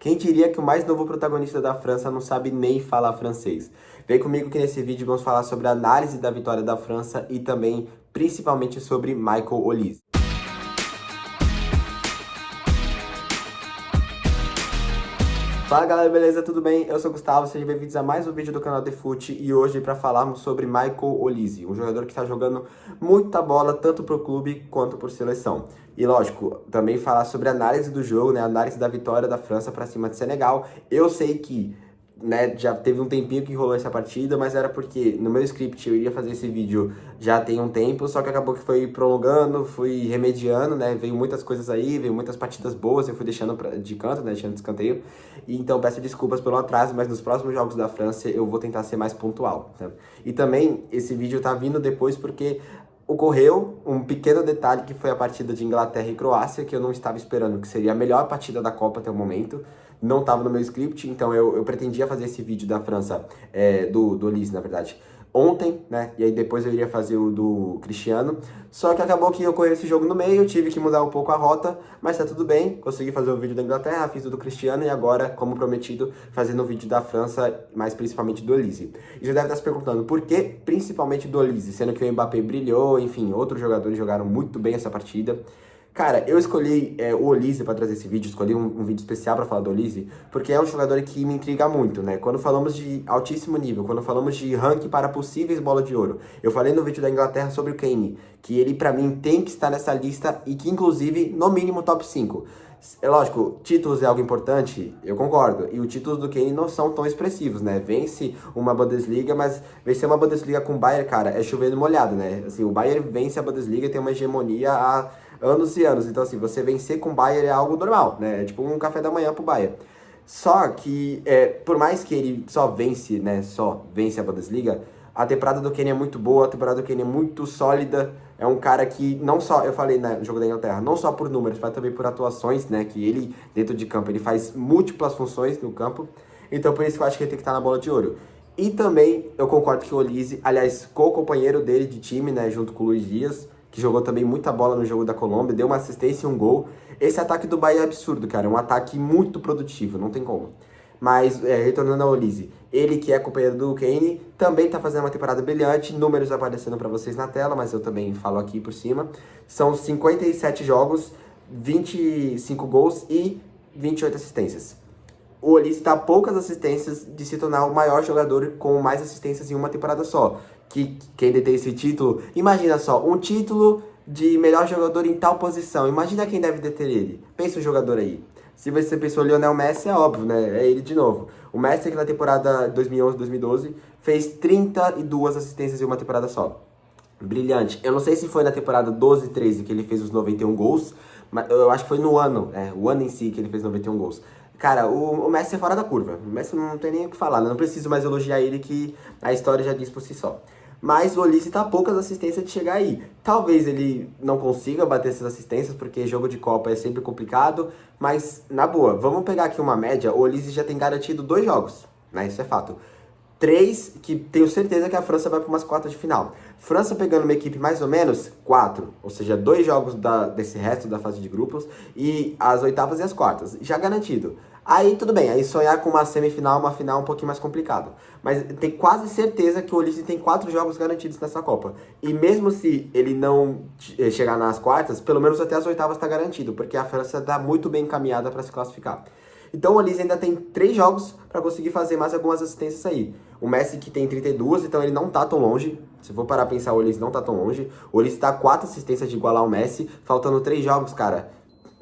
Quem diria que o mais novo protagonista da França não sabe nem falar francês? Vem comigo que nesse vídeo vamos falar sobre a análise da vitória da França e também, principalmente, sobre Michael Olise. Fala galera, beleza? Tudo bem? Eu sou o Gustavo, sejam bem-vindos a mais um vídeo do canal TheFoot e hoje para falarmos sobre Michael Olise, um jogador que está jogando muita bola tanto para o clube quanto por seleção. E lógico, também falar sobre a análise do jogo, né? A análise da vitória da França para cima de Senegal. Eu sei que já teve um tempinho que rolou essa partida, mas era porque no meu script eu iria fazer esse vídeo já tem um tempo, só que acabou que foi prolongando, fui remediando, né, veio muitas coisas aí, veio muitas partidas boas, eu fui deixando de canto, né, deixando de escanteio, e então peço desculpas pelo atraso, mas nos próximos jogos da França eu vou tentar ser mais pontual, né? E também esse vídeo tá vindo depois porque ocorreu um pequeno detalhe que foi a partida de Inglaterra e Croácia, que eu não estava esperando, que seria a melhor partida da Copa até o momento. Não estava no meu script, então eu pretendia fazer esse vídeo da França, do Olise, na verdade, ontem, né? E aí depois eu iria fazer o do Cristiano. Só que acabou que ocorreu esse jogo no meio, tive que mudar um pouco a rota, mas tá tudo bem. Consegui fazer o vídeo da Inglaterra, fiz o do Cristiano e agora, como prometido, fazendo o vídeo da França, mais principalmente do Olise. E já deve estar se perguntando por que principalmente do Olise, sendo que o Mbappé brilhou, enfim, outros jogadores jogaram muito bem essa partida. Cara, eu escolhi o Olise para trazer esse vídeo, escolhi um vídeo especial para falar do Olise, porque é um jogador que me intriga muito, né? Quando falamos de altíssimo nível, quando falamos de ranking para possíveis bola de ouro, eu falei no vídeo da Inglaterra sobre o Kane, que ele para mim tem que estar nessa lista e que inclusive, no mínimo, top 5. É lógico, títulos é algo importante, eu concordo, e os títulos do Kane não são tão expressivos, né? Vence uma Bundesliga, mas vencer uma Bundesliga com o Bayern, cara, é chover no molhado, né? Assim, o Bayern vence a Bundesliga e tem uma hegemonia há anos e anos, então assim, você vencer com o Bayern é algo normal, né? É tipo um café da manhã pro Bayern. Só que, por mais que ele só vence a Bundesliga, a temporada do Kane é muito boa, a temporada do Kane é muito sólida. É um cara que não só, eu falei no jogo da Inglaterra, não só por números, mas também por atuações, né? Que ele, dentro de campo, ele faz múltiplas funções no campo. Então por isso que eu acho que ele tem que estar na bola de ouro. E também eu concordo que o Olise, aliás, co-companheiro dele de time, né? Junto com o Luiz Dias, que jogou também muita bola no jogo da Colômbia, deu uma assistência e um gol. Esse ataque do Bahia é absurdo, cara. É um ataque muito produtivo, não tem como. Mas, retornando ao Olise, ele que é companheiro do Kane, também tá fazendo uma temporada brilhante, números aparecendo para vocês na tela, mas eu também falo aqui por cima. São 57 jogos, 25 gols e 28 assistências. O Olise está a poucas assistências de se tornar o maior jogador com mais assistências em uma temporada só. Que quem detém esse título, imagina só, um título de melhor jogador em tal posição, imagina quem deve deter ele. Pensa o jogador aí. Se você pensou Lionel Messi, é óbvio, né? É ele de novo. O Messi que na temporada 2011-2012 fez 32 assistências em uma temporada só. Brilhante. Eu não sei se foi na temporada 12-13 que ele fez os 91 gols, mas eu acho que foi no ano, o ano em si que ele fez 91 gols. Cara, o Messi é fora da curva. O Messi não tem nem o que falar, né? Não preciso mais elogiar ele, que a história já diz por si só. Mas o Olise tá a poucas assistências de chegar aí. Talvez ele não consiga bater essas assistências, porque jogo de Copa é sempre complicado. Mas, na boa, vamos pegar aqui uma média. O Olise já tem garantido 2 jogos, né? Isso é fato. 3, que tenho certeza que a França vai para umas quartas de final. França pegando uma equipe mais ou menos 4, ou seja, 2 jogos desse resto da fase de grupos e as oitavas e as quartas, já garantido. Aí tudo bem, aí sonhar com uma semifinal, uma final um pouquinho mais complicado. Mas tem quase certeza que o Olise tem 4 jogos garantidos nessa Copa. E mesmo se ele não chegar nas quartas, pelo menos até as oitavas está garantido, porque a França está muito bem encaminhada para se classificar. Então o Olise ainda tem 3 jogos para conseguir fazer mais algumas assistências aí. O Messi que tem 32, então ele não tá tão longe. Se for parar a pensar, o Olise não tá tão longe. O Olise tá 4 assistências de igualar o Messi, faltando 3 jogos, cara.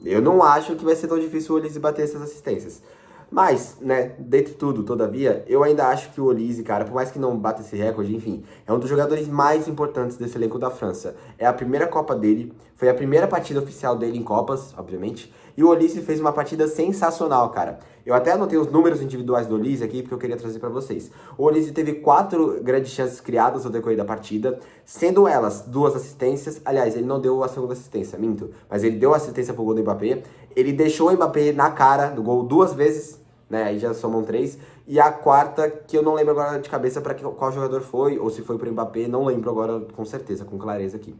Eu não acho que vai ser tão difícil o Olise bater essas assistências. Mas, né, dentre tudo, todavia, eu ainda acho que o Olise, cara, por mais que não bata esse recorde, enfim, é um dos jogadores mais importantes desse elenco da França. É a primeira Copa dele, foi a primeira partida oficial dele em Copas, obviamente, e o Olise fez uma partida sensacional, cara. Eu até anotei os números individuais do Olise aqui, porque eu queria trazer pra vocês. O Olise teve 4 grandes chances criadas no decorrer da partida, sendo elas 2 assistências. Aliás, ele não deu a segunda assistência, minto, mas ele deu assistência pro gol do Mbappé. Ele deixou o Mbappé na cara do gol 2 vezes, né? Aí já somam 3. E a quarta, que eu não lembro agora de cabeça para qual jogador foi, ou se foi pro Mbappé, não lembro agora com certeza, com clareza aqui.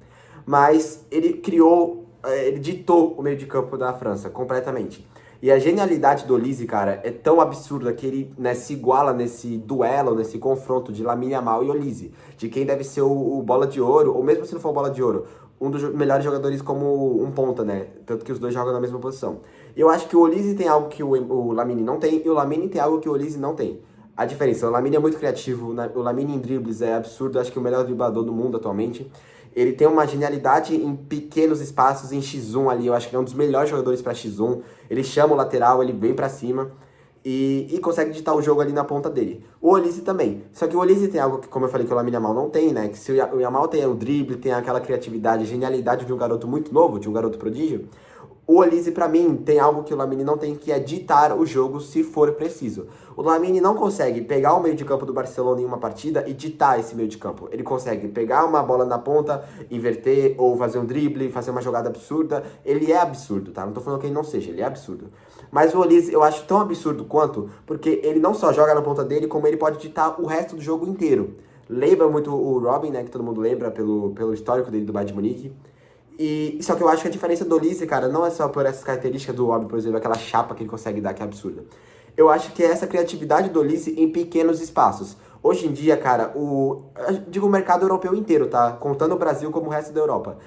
Mas ele criou, ele ditou o meio de campo da França completamente. E a genialidade do Olise, cara, é tão absurda que ele, né, se iguala nesse duelo, nesse confronto de Lamine Yamal e Olise, de quem deve ser o bola de ouro, ou mesmo se não for bola de ouro, um dos melhores jogadores como um ponta, né? Tanto que os dois jogam na mesma posição. E eu acho que o Olise tem algo que o Lamine não tem, e o Lamine tem algo que o Olise não tem. A diferença, o Lamine é muito criativo, o Lamine em dribles é absurdo, acho que é o melhor driblador do mundo atualmente. Ele tem uma genialidade em pequenos espaços, em X1 ali, eu acho que é um dos melhores jogadores para X1. Ele chama o lateral, ele vem para cima e consegue ditar o jogo ali na ponta dele. O Olise também. Só que o Olise tem algo que, como eu falei, que o Lamine Yamal não tem, né? Que se o Yamal tem o drible, tem aquela criatividade, genialidade de um garoto muito novo, de um garoto prodígio, o Olise, pra mim, tem algo que o Lamine não tem, que é ditar o jogo se for preciso. O Lamine não consegue pegar o meio de campo do Barcelona em uma partida e ditar esse meio de campo. Ele consegue pegar uma bola na ponta, inverter, ou fazer um drible, fazer uma jogada absurda. Ele é absurdo, tá? Não tô falando que ele não seja, ele é absurdo. Mas o Olise eu acho tão absurdo quanto, porque ele não só joga na ponta dele, como ele pode ditar o resto do jogo inteiro. Lembra muito o Robin, né, que todo mundo lembra pelo histórico dele do Bayern de Munique. E só que eu acho que a diferença do Olise, cara, não é só por essas características do Robin, por exemplo, aquela chapa que ele consegue dar, que é absurda. Eu acho que é essa criatividade do Olise em pequenos espaços. Hoje em dia, cara, digo o mercado europeu inteiro, tá? Contando o Brasil como o resto da Europa.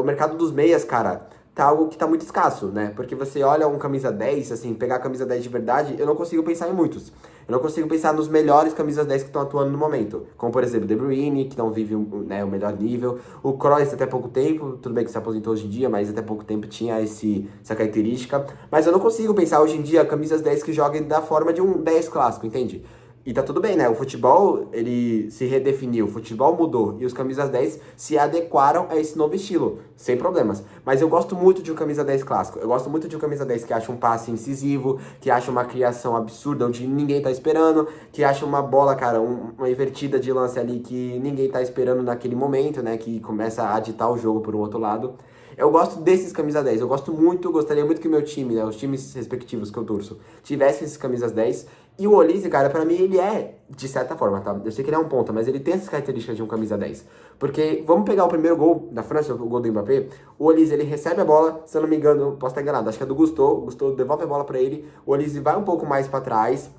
O mercado dos meias, cara, tá algo que tá muito escasso, né? Porque você olha um camisa 10, assim, pegar a camisa 10 de verdade, eu não consigo pensar em muitos. Eu não consigo pensar nos melhores camisas 10 que estão atuando no momento. Como, por exemplo, De Bruyne, que não vive né, o melhor nível. O Kroos até pouco tempo, tudo bem que se aposentou hoje em dia, mas até pouco tempo tinha essa característica. Mas eu não consigo pensar hoje em dia camisas 10 que joguem da forma de um 10 clássico, entende? E tá tudo bem, né? O futebol, ele se redefiniu, o futebol mudou e os camisas 10 se adequaram a esse novo estilo, sem problemas. Mas eu gosto muito de um camisa 10 clássico. Eu gosto muito de um camisa 10 que acha um passe incisivo, que acha uma criação absurda onde ninguém tá esperando, que acha uma bola, cara, uma invertida de lance ali que ninguém tá esperando naquele momento, né? Que começa a ditar o jogo por um outro lado. Eu gosto desses camisa 10, eu gostaria muito que o meu time, né, os times respectivos que eu torço, tivessem esses camisas 10. E o Olise, cara, pra mim ele é, de certa forma, tá? Eu sei que ele é um ponta, mas ele tem essas características de um camisa 10. Porque, vamos pegar o primeiro gol da França, o gol do Mbappé, o Olise, ele recebe a bola, se eu não me engano, posso estar enganado, acho que é do Gusto, o Gusto devolve a bola pra ele, o Olise vai um pouco mais pra trás,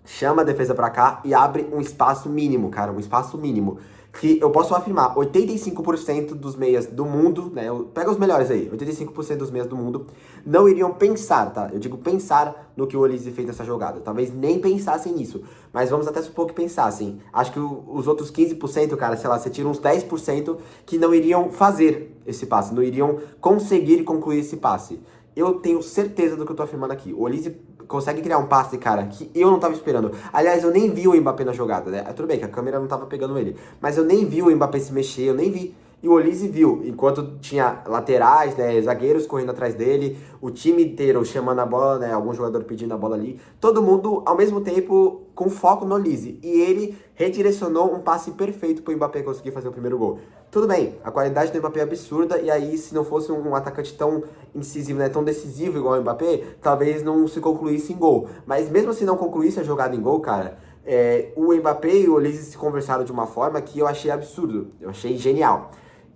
chama a defesa pra cá e abre um espaço mínimo, cara, um espaço mínimo. Que eu posso afirmar, 85% dos meias do mundo, né, pega os melhores aí, 85% dos meias do mundo não iriam pensar, tá? Eu digo pensar no que o Olise fez nessa jogada. Talvez nem pensassem nisso, mas vamos até supor que pensassem. Acho que os outros 15%, cara, sei lá, você tira uns 10% que não iriam fazer esse passe, não iriam conseguir concluir esse passe. Eu tenho certeza do que eu tô afirmando aqui. O Olise consegue criar um passe, cara, que eu não tava esperando. Aliás, eu nem vi o Mbappé na jogada, né? Tudo bem que a câmera não tava pegando ele, mas eu nem vi o Mbappé se mexer, eu nem vi. E o Olise viu, enquanto tinha laterais, né, zagueiros correndo atrás dele, o time inteiro chamando a bola, né, algum jogador pedindo a bola ali, todo mundo ao mesmo tempo com foco no Olise. E ele redirecionou um passe perfeito pro Mbappé conseguir fazer o primeiro gol. Tudo bem, a qualidade do Mbappé é absurda, e aí se não fosse um atacante tão incisivo, né, tão decisivo igual o Mbappé, talvez não se concluísse em gol. Mas mesmo se não concluísse a jogada em gol, cara, o Mbappé e o Olise se conversaram de uma forma que eu achei absurdo, eu achei genial.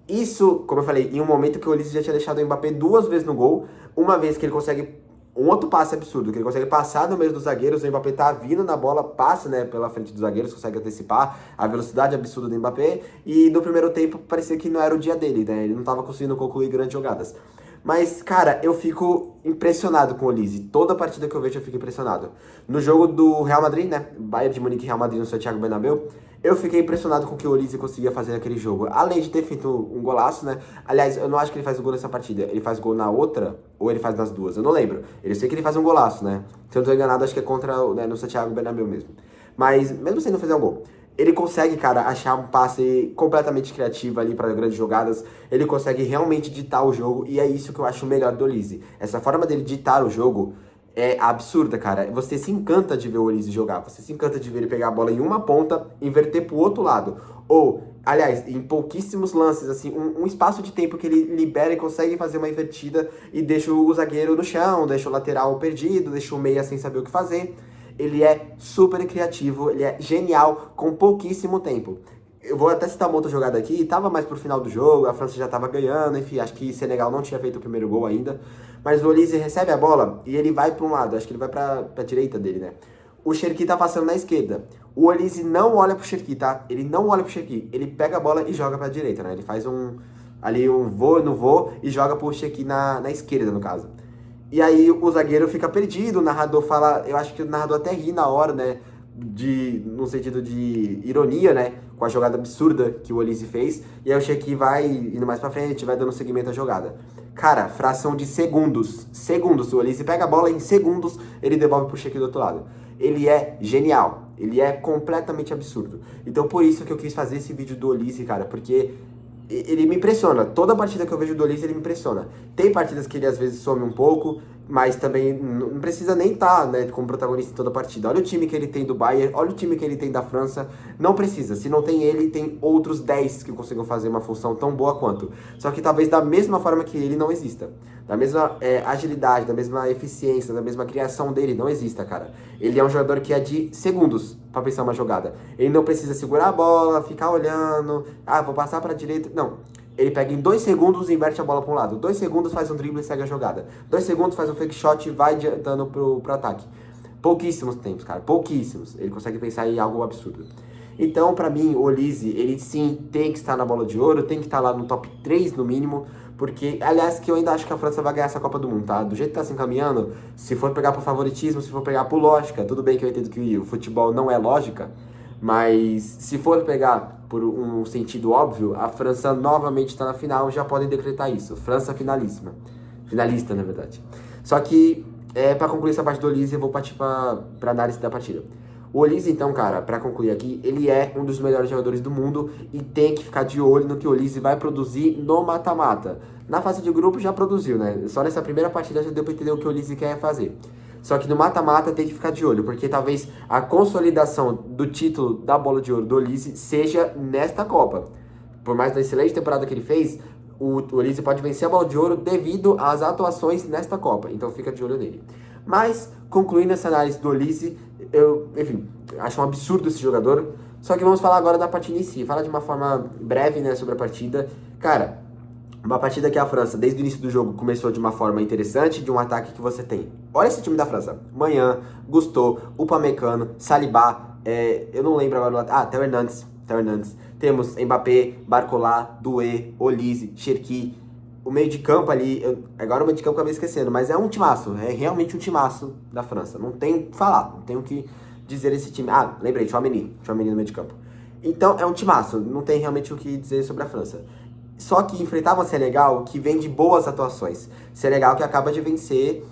Isso, como eu falei, em um momento que o Olise já tinha deixado o Mbappé 2 vezes no gol, uma vez que ele consegue um outro passe absurdo, que ele consegue passar no meio dos zagueiros, o Mbappé tá vindo na bola, passa, né, pela frente dos zagueiros, consegue antecipar a velocidade absurda do Mbappé, e no primeiro tempo parecia que não era o dia dele, né, ele não tava conseguindo concluir grandes jogadas. Mas, cara, eu fico impressionado com o Olise. Toda partida que eu vejo eu fico impressionado. No jogo do Real Madrid, né? Bayern de Munique e Real Madrid no Santiago Bernabéu, eu fiquei impressionado com o que o Olise conseguia fazer naquele jogo. Além de ter feito um golaço, né? Aliás, eu não acho que ele faz o gol nessa partida. Ele faz gol na outra ou ele faz nas duas? Eu não lembro. Eu sei que ele faz um golaço, né? Se eu não tô enganado, acho que é contra, né, no Santiago Bernabéu mesmo. Mas, mesmo sem não fazer um gol, ele consegue, cara, achar um passe completamente criativo ali para grandes jogadas. Ele consegue realmente ditar o jogo e é isso que eu acho melhor do Olise. Essa forma dele ditar o jogo é absurda, cara. Você se encanta de ver o Olise jogar. Você se encanta de ver ele pegar a bola em uma ponta, inverter pro outro lado. Ou, aliás, em pouquíssimos lances, assim, um espaço de tempo que ele libera e consegue fazer uma invertida e deixa o zagueiro no chão, deixa o lateral perdido, deixa o meia sem saber o que fazer. Ele é super criativo, ele é genial com pouquíssimo tempo. Eu vou até citar uma outra jogada aqui, tava mais pro final do jogo, a França já tava ganhando, enfim, acho que Senegal não tinha feito o primeiro gol ainda. Mas o Olise recebe a bola e ele vai para um lado, acho que ele vai pra direita dele, né? O Cherki tá passando na esquerda. O Olise não olha pro Cherki, tá? Ele não olha pro Cherki. Ele pega a bola e joga pra direita, né? Ele faz um vou, não vou e joga pro Cherki na esquerda, no caso. E aí o zagueiro fica perdido, o narrador fala, eu acho que o narrador até ri na hora, né? No sentido de ironia, né? Com a jogada absurda que o Olise fez. E aí o Cherki vai indo mais pra frente, vai dando seguimento à jogada. Cara, fração de segundos. Segundos. O Olise pega a bola em segundos, ele devolve pro Cherki do outro lado. Ele é genial. Ele é completamente absurdo. Então por isso que eu quis fazer esse vídeo do Olise, cara. Porque ele me impressiona. Toda partida que eu vejo do Olise, ele me impressiona. Tem partidas que ele às vezes some um pouco, mas também não precisa nem estar, né, como protagonista em toda partida. Olha o time que ele tem do Bayern, olha o time que ele tem da França. Não precisa. Se não tem ele, tem outros 10 que consigam fazer uma função tão boa quanto. Só que talvez da mesma forma que ele não exista. Da mesma agilidade, da mesma eficiência, da mesma criação dele, não exista, cara. Ele é um jogador que é de segundos pra pensar uma jogada. Ele não precisa segurar a bola, ficar olhando, vou passar pra direita. Não. Ele pega em 2 segundos e inverte a bola para um lado. 2 segundos faz um drible e segue a jogada. 2 segundos faz um fake shot e vai adiantando pro ataque. Pouquíssimos tempos, cara. Pouquíssimos. Ele consegue pensar em algo absurdo. Então, pra mim, o Olise, ele sim tem que estar na bola de ouro, tem que estar lá no top 3 no mínimo, porque, aliás, que eu ainda acho que a França vai ganhar essa Copa do Mundo, tá? Do jeito que tá se encaminhando, se for pegar por favoritismo, se for pegar por lógica, tudo bem que eu entendo que o futebol não é lógica, mas se for pegar por um sentido óbvio, a França novamente está na final, já podem decretar isso. França finalíssima. Finalista, na verdade. Só que, para concluir essa parte do Olise, eu vou partir para análise da partida. O Olise, então, cara, para concluir aqui, ele é um dos melhores jogadores do mundo e tem que ficar de olho no que o Olise vai produzir no mata-mata. Na fase de grupo já produziu, né? Só nessa primeira partida já deu para entender o que o Olise quer fazer. Só que no mata-mata tem que ficar de olho, porque talvez a consolidação do título da Bola de Ouro do Olise seja nesta Copa. Por mais da excelente temporada que ele fez, o Olise pode vencer a Bola de Ouro devido às atuações nesta Copa. Então fica de olho nele. Mas, concluindo essa análise do Olise, eu, enfim, acho um absurdo esse jogador. Só que vamos falar agora da partida em si. Falar de uma forma breve, né, sobre a partida. Cara, uma partida que a França, desde o início do jogo, começou de uma forma interessante, de um ataque que você tem. Olha esse time da França. Manhã, Gusto, Upamecano, Saliba, eu não lembro agora. Theo Hernandes. Temos Mbappé, Barcola, Doué, Olise, Cherki. O meio de campo ali, agora o meio de campo eu acabei esquecendo, mas é um timaço. É realmente um timaço da França. Não tem o que falar, não tem o que dizer esse time. Lembrei, Tchouaméni no meio de campo. Então, é um timaço. Não tem realmente o que dizer sobre a França. Só que enfrentava o Senegal, que vem de boas atuações. Senegal que acaba de vencer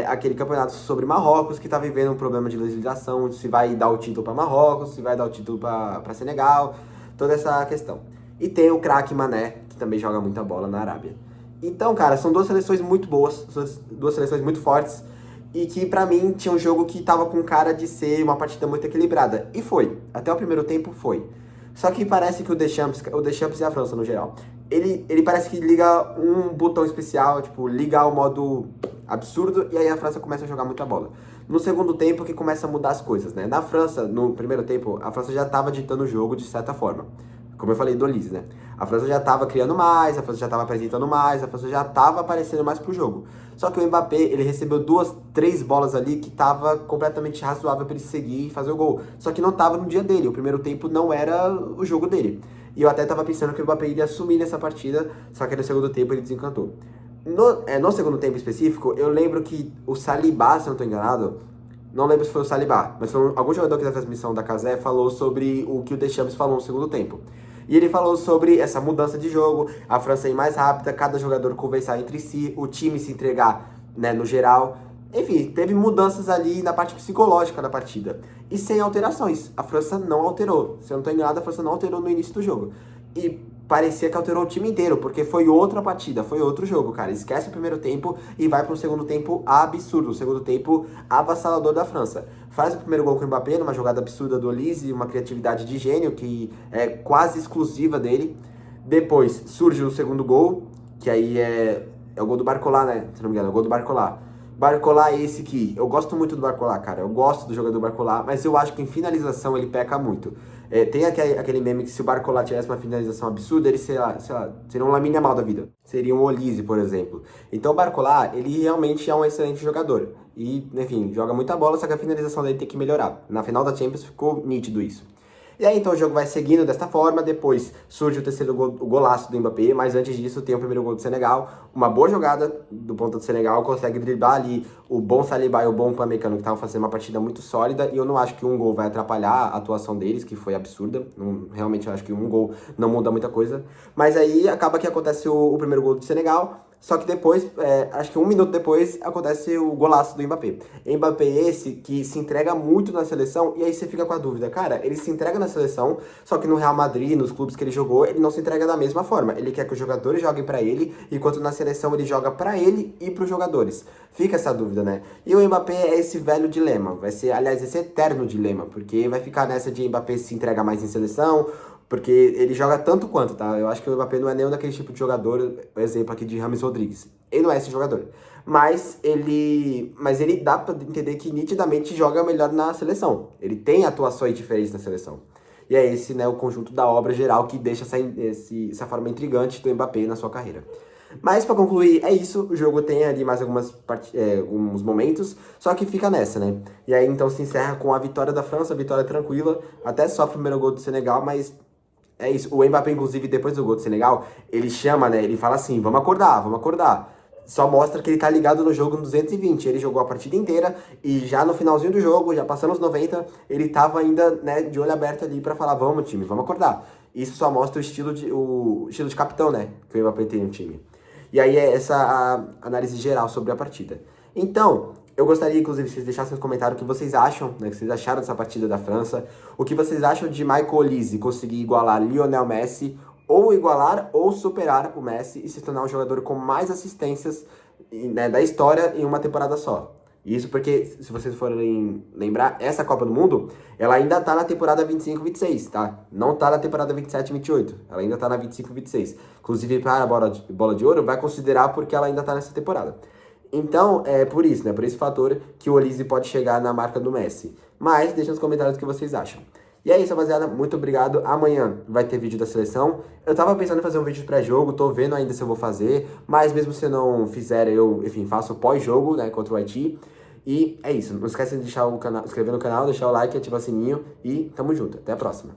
aquele campeonato sobre Marrocos, que está vivendo um problema de legislação, se vai dar o título para Marrocos, se vai dar o título para Senegal, toda essa questão. E tem o craque Mané, que também joga muita bola na Arábia. Então, cara, são duas seleções muito boas, duas seleções muito fortes, e que pra mim tinha um jogo que tava com cara de ser uma partida muito equilibrada. E foi. Até o primeiro tempo foi. Só que parece que o Deschamps e a França no geral, ele parece que liga um botão especial, tipo, liga o modo absurdo, e aí a França começa a jogar muita bola. No segundo tempo que começa a mudar as coisas, né? Na França, no primeiro tempo, a França já tava ditando o jogo de certa forma. Como eu falei do Olise, né? A França já tava criando mais, a França já tava apresentando mais, a França já tava aparecendo mais pro jogo. Só que o Mbappé, ele recebeu 2, 3 bolas ali que tava completamente razoável pra ele seguir e fazer o gol. Só que não tava no dia dele, o primeiro tempo não era o jogo dele. E eu até tava pensando que o Mbappé iria assumir nessa partida, só que no segundo tempo ele desencantou. No segundo tempo específico, eu lembro que o Saliba, se eu não tô enganado, não lembro se foi o Saliba, mas foi algum jogador que da transmissão da Cazé falou sobre o que o Deschamps falou no segundo tempo. E ele falou sobre essa mudança de jogo, a França ir mais rápida, cada jogador conversar entre si, o time se entregar, né, no geral. Enfim, teve mudanças ali na parte psicológica da partida. E sem alterações. A França não alterou. Se eu não estou enganado, a França não alterou no início do jogo. E parecia que alterou o time inteiro, porque foi outra partida, foi outro jogo, cara. Esquece o primeiro tempo e vai para um segundo tempo absurdo. O segundo tempo avassalador da França. Faz o primeiro gol com o Mbappé, numa jogada absurda do Olise, uma criatividade de gênio que é quase exclusiva dele. Depois surge o segundo gol, que aí é o gol do Barcola, né? Se não me engano, é o gol do Barcola. Barcola é esse que eu gosto muito do Barcola, cara. Eu gosto do jogador Barcola, mas eu acho que em finalização ele peca muito. Tem aquele meme que se o Barcola tivesse uma finalização absurda, ele seria um Lamine Yamal da vida. Seria um Olise, por exemplo. Então o Barcola, ele realmente é um excelente jogador. E, enfim, joga muita bola, só que a finalização dele tem que melhorar. Na final da Champions ficou nítido isso. E aí então o jogo vai seguindo desta forma, depois surge o terceiro gol, o golaço do Mbappé, mas antes disso tem o primeiro gol do Senegal, uma boa jogada do ponta do Senegal, consegue driblar ali o bom Saliba e o bom Upamecano, que estavam fazendo uma partida muito sólida, e eu não acho que um gol vai atrapalhar a atuação deles, que foi absurda, realmente eu acho que um gol não muda muita coisa, mas aí acaba que acontece o primeiro gol do Senegal, só que depois, acho que um minuto depois, acontece o golaço do Mbappé. Mbappé esse que se entrega muito na seleção, e aí você fica com a dúvida, cara, ele se entrega na seleção, só que no Real Madrid, nos clubes que ele jogou, ele não se entrega da mesma forma. Ele quer que os jogadores joguem pra ele, enquanto na seleção ele joga pra ele e pros jogadores. Fica essa dúvida, né? E o Mbappé é esse velho dilema, vai ser, aliás, esse eterno dilema, porque vai ficar nessa de Mbappé se entrega mais em seleção, porque ele joga tanto quanto, tá? Eu acho que o Mbappé não é nenhum daquele tipo de jogador, exemplo aqui de James Rodrigues. Ele não é esse jogador. Mas ele dá pra entender que nitidamente joga melhor na seleção. Ele tem atuações diferentes na seleção. E é esse, né, o conjunto da obra geral que deixa essa forma intrigante do Mbappé na sua carreira. Mas pra concluir, é isso. O jogo tem ali mais alguns momentos, só que fica nessa, né? E aí então se encerra com a vitória da França, vitória tranquila. Até só o primeiro gol do Senegal, mas é isso. O Mbappé, inclusive, depois do gol do Senegal, ele chama, né? Ele fala assim, vamos acordar, vamos acordar. Só mostra que ele tá ligado no jogo no 220. Ele jogou a partida inteira e já no finalzinho do jogo, já passando os 90, ele tava ainda, né, de olho aberto ali pra falar, vamos time, vamos acordar. Isso só mostra o estilo de capitão, né, que o Mbappé tem no time. E aí é essa a análise geral sobre a partida. Então, eu gostaria, inclusive, que vocês deixassem nos comentários o que vocês acham, né, o que vocês acharam dessa partida da França, o que vocês acham de Michael Olise conseguir igualar Lionel Messi, ou igualar ou superar o Messi e se tornar um jogador com mais assistências, né, da história em uma temporada só. Isso porque, se vocês forem lembrar, essa Copa do Mundo, ela ainda tá na temporada 25-26, tá? Não tá na temporada 27-28, ela ainda tá na 25-26. Inclusive, para a bola de ouro, vai considerar porque ela ainda tá nessa temporada. Então, é por isso, né? Por esse fator que o Olise pode chegar na marca do Messi. Mas, deixa nos comentários o que vocês acham. E é isso, rapaziada. Muito obrigado. Amanhã vai ter vídeo da seleção. Eu tava pensando em fazer um vídeo de pré-jogo, tô vendo ainda se eu vou fazer. Mas mesmo se eu não fizer, eu, enfim, faço pós-jogo, né, contra o Haiti. E é isso. Não esquece de deixar o canal, inscrever no canal, deixar o like, ativar o sininho. E tamo junto. Até a próxima.